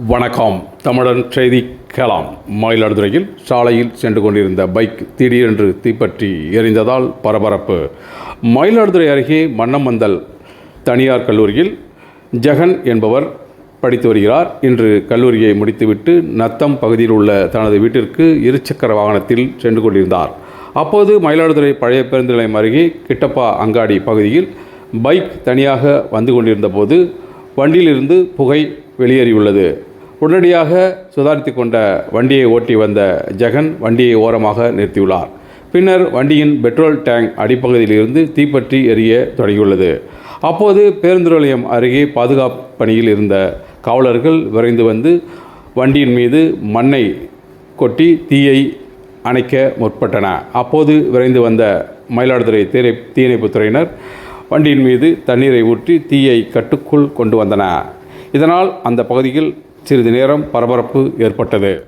வணக்கம். தமிழன் செய்தி கேளாம். மயிலாடுதுறையில் சாலையில் சென்று கொண்டிருந்த பைக் திடீரென்று தீப்பற்றி எரிந்ததால் பரபரப்பு. மயிலாடுதுறை அருகே மன்னமந்தல் தனியார் கல்லூரியில் ஜெகன் என்பவர் படித்து வருகிறார். இன்று கல்லூரியை முடித்துவிட்டு நத்தம் பகுதியில் உள்ள தனது வீட்டிற்கு இருசக்கர வாகனத்தில் சென்று கொண்டிருந்தார். அப்போது மயிலாடுதுறை பழைய பேருந்து நிலையம் அருகே கிட்டப்பா அங்காடி பகுதியில் பைக் தனியாக வந்து கொண்டிருந்த போது வண்டியிலிருந்து புகை வெளியேறியுள்ளது. உடனடியாக சுதாரித்து கொண்ட வண்டியை ஓட்டி வந்த ஜெகன் வண்டியை ஓரமாக நிறுத்தியுள்ளார். பின்னர் வண்டியின் பெட்ரோல் டேங்க் அடிப்பகுதியிலிருந்து தீப்பற்றி எரிய தொடங்கியுள்ளது. அப்போது பேருந்து நிலையம் அருகே பாதுகாப்பு பணியில் இருந்த காவலர்கள் விரைந்து வந்து வண்டியின் மீது மண்ணை கொட்டி தீயை அணைக்க முற்பட்டன. அப்போது விரைந்து வந்த மயிலாடுதுறை தீயணைப்புத் துறையினர் வண்டியின் மீது தண்ணீரை ஊற்றி தீயை கட்டுக்குள் கொண்டு வந்தனர். இதனால் அந்த பகுதியில் சிறிது நேரம் பரபரப்பு ஏற்பட்டது.